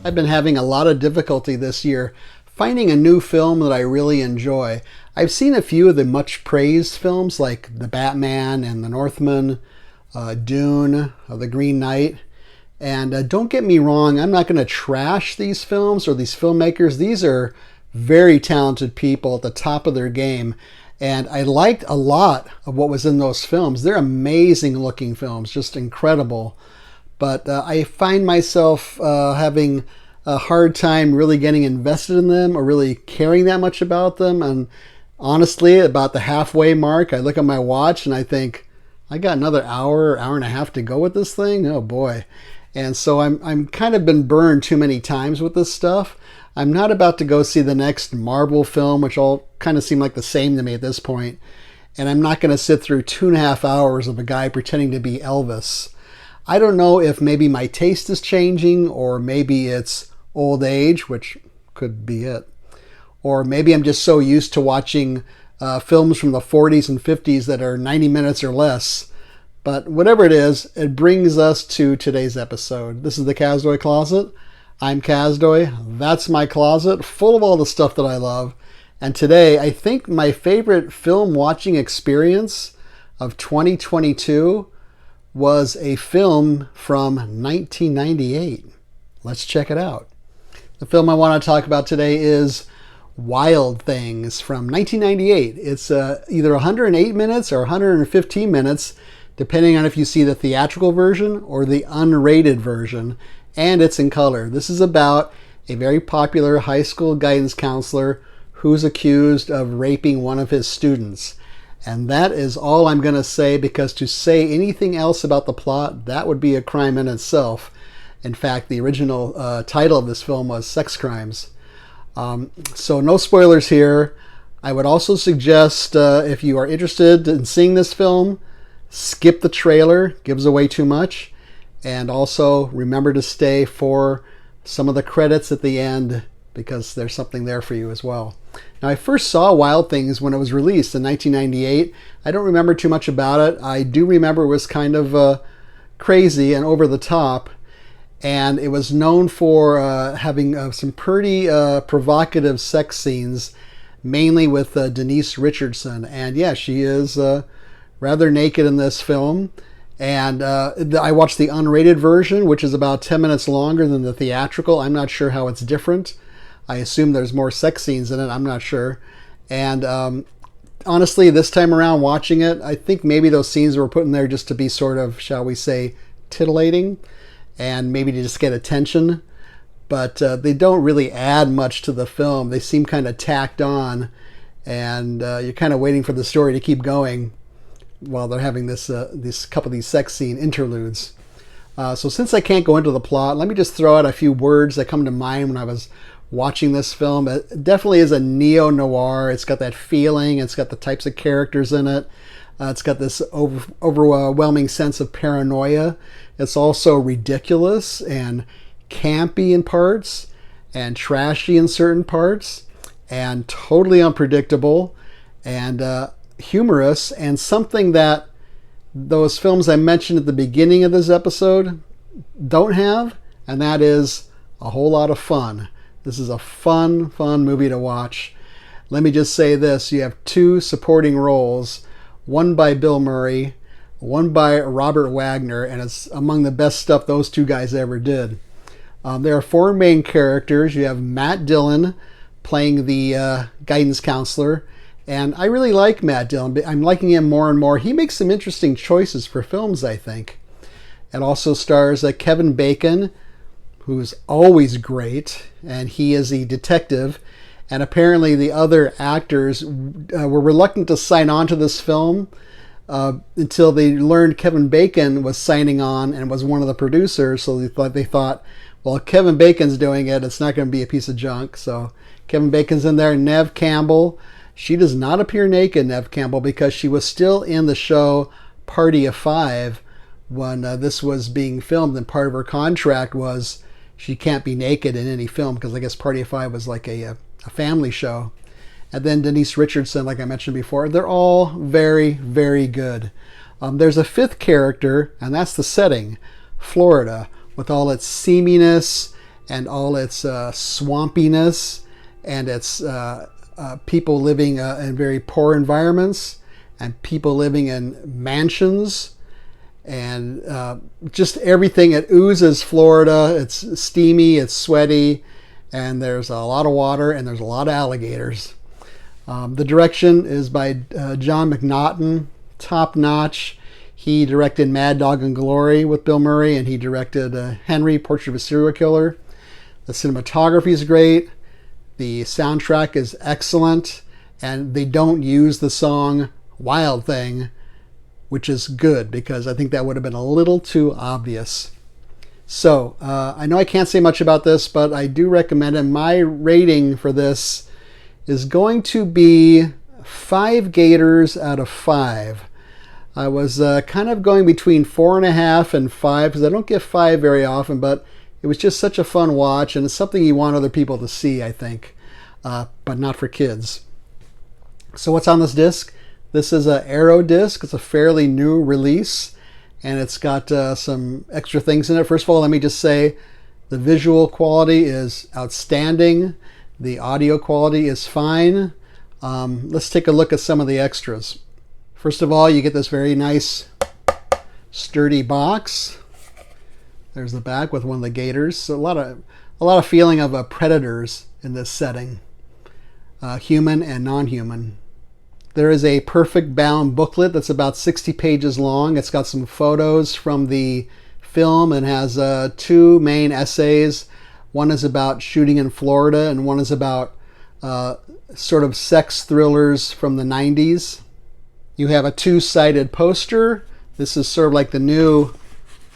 I've been having a lot of difficulty this year finding a new film that I really enjoy. I've seen a few of the much praised films like The Batman and The Northman, Dune, The Green Knight. And don't get me wrong, I'm not going to trash these films or these filmmakers. These are very talented people at the top of their game. And I liked a lot of what was in those films. They're amazing looking films, just incredible. But I find myself having a hard time really getting invested in them or really caring that much about them. And honestly, about the halfway mark, I look at my watch and I think, I got another hour and a half to go with this thing? Oh boy. And so I'm kind of been burned too many times with this stuff. I'm not about to go see the next Marvel film, which all kind of seem like the same to me at this point. And I'm not going to sit through 2.5 hours of a guy pretending to be Elvis. I don't know if maybe my taste is changing or maybe it's old age, which could be it. Or maybe I'm just so used to watching films from the 40s and 50s that are 90 minutes or less. But whatever it is, it brings us to today's episode. This is the Kazdoy Closet. I'm Kazdoy. That's my closet, full of all the stuff that I love. And today, I think my favorite film watching experience of 2022 was a film from 1998. Let's check it out. The film I want to talk about today is Wild Things from 1998. It's either 108 minutes or 115 minutes, depending on if you see the theatrical version or the unrated version, and it's in color. This is about a very popular high school guidance counselor who's accused of raping one of his students. And that is all I'm going to say, because to say anything else about the plot, that would be a crime in itself. In fact, the original title of this film was Sex Crimes. So no spoilers here. I would also suggest if you are interested in seeing this film, skip the trailer, gives away too much. And also remember to stay for some of the credits at the end, because there's something there for you as well. Now, I first saw Wild Things when it was released in 1998. I don't remember too much about it. I do remember it was kind of crazy and over the top. And it was known for having some pretty provocative sex scenes, mainly with Denise Richardson. And yeah, she is rather naked in this film. And I watched the unrated version, which is about 10 minutes longer than the theatrical. I'm not sure how it's different. I assume there's more sex scenes in it. I'm not sure. And honestly, this time around watching it, I think maybe those scenes were put in there just to be sort of, shall we say, titillating, and maybe to just get attention. But they don't really add much to the film. They seem kind of tacked on, and you're kind of waiting for the story to keep going while they're having this couple of these sex scene interludes. So since I can't go into the plot, let me just throw out a few words that come to mind when I was watching this film. It definitely is a neo-noir. It's got that feeling. It's got the types of characters in it. It's got this overwhelming sense of paranoia. It's also ridiculous and campy in parts and trashy in certain parts and totally unpredictable and humorous, and something that those films I mentioned at the beginning of this episode don't have, and that is a whole lot of fun. This is a fun movie to watch. Let me just say this. You have two supporting roles, one by Bill Murray, one by Robert Wagner, and it's among the best stuff those two guys ever did. There are four main characters. You have Matt Dillon playing the guidance counselor, and I really like Matt Dillon. I'm liking him more and more. He makes some interesting choices for films, I think. It also stars Kevin Bacon, who's always great, and he is a detective. And apparently the other actors were reluctant to sign on to this film until they learned Kevin Bacon was signing on and was one of the producers. So they thought, well, Kevin Bacon's doing it, it's not going to be a piece of junk. So Kevin Bacon's in there. Neve Campbell, she does not appear naked, Neve Campbell, because she was still in the show Party of Five when this was being filmed, and part of her contract was she can't be naked in any film, because I guess Party of Five was like a family show. And then Denise Richardson, like I mentioned before, they're all very, very good. There's a fifth character, and that's the setting, Florida, with all its seaminess and all its swampiness and its people living in very poor environments and people living in mansions and just everything. It oozes Florida. It's steamy, it's sweaty, and there's a lot of water and there's a lot of alligators. The direction is by John McNaughton, top notch. He directed Mad Dog and Glory with Bill Murray, and he directed Henry, Portrait of a Serial Killer. The cinematography is great. The soundtrack is excellent, and they don't use the song Wild Thing, which is good because I think that would have been a little too obvious. So, I know I can't say much about this, but I do recommend it. My rating for this is going to be 5 gators out of 5. I was kind of going between 4.5 and 5 because I don't get 5 very often, but it was just such a fun watch, and it's something you want other people to see, I think, but not for kids. So what's on this disc? This is an Arrow disc. It's a fairly new release, and it's got some extra things in it. First of all, let me just say the visual quality is outstanding. The audio quality is fine. Let's take a look at some of the extras. First of all, you get this very nice, sturdy box. There's the back with one of the gators. So a lot of feeling of predators in this setting, human and non-human. There is a perfect bound booklet that's about 60 pages long. It's got some photos from the film and has 2 main essays. One is about shooting in Florida, and one is about sort of sex thrillers from the 90s. You have a 2-sided poster. This is sort of like the new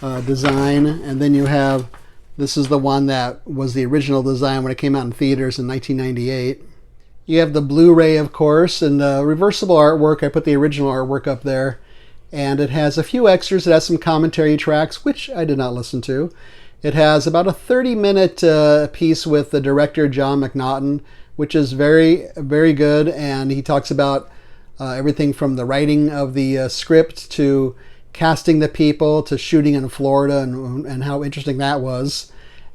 design, and then you have, this is the one that was the original design when it came out in theaters in 1998. You have the Blu-ray, of course, and the reversible artwork. I put the original artwork up there, and it has a few extras. It has some commentary tracks, which I did not listen to. It has about a 30-minute piece with the director, John McNaughton, which is very, very good, and he talks about everything from the writing of the script to casting the people to shooting in Florida and how interesting that was.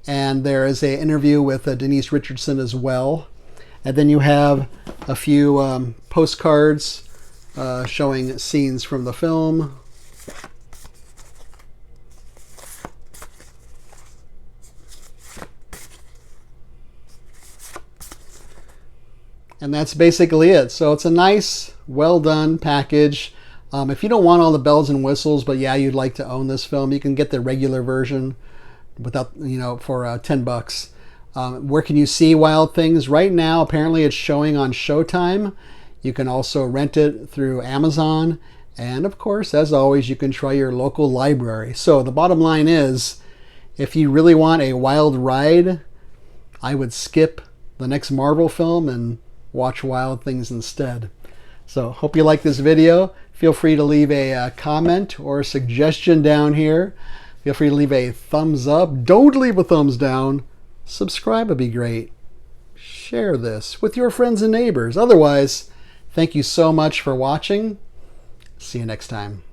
And there is an interview with Denise Richardson as well. And then you have a few postcards showing scenes from the film. And that's basically it. So it's a nice, well done package. If you don't want all the bells and whistles, but yeah, you'd like to own this film, you can get the regular version without, for $10. Where can you see Wild Things? Right now, apparently it's showing on Showtime. You can also rent it through Amazon. And of course, as always, you can try your local library. So the bottom line is, if you really want a wild ride, I would skip the next Marvel film and watch Wild Things instead. So hope you like this video. Feel free to leave a comment or a suggestion down here. Feel free to leave a thumbs up. Don't leave a thumbs down. Subscribe would be great. Share this with your friends and neighbors. Otherwise, thank you so much for watching. See you next time.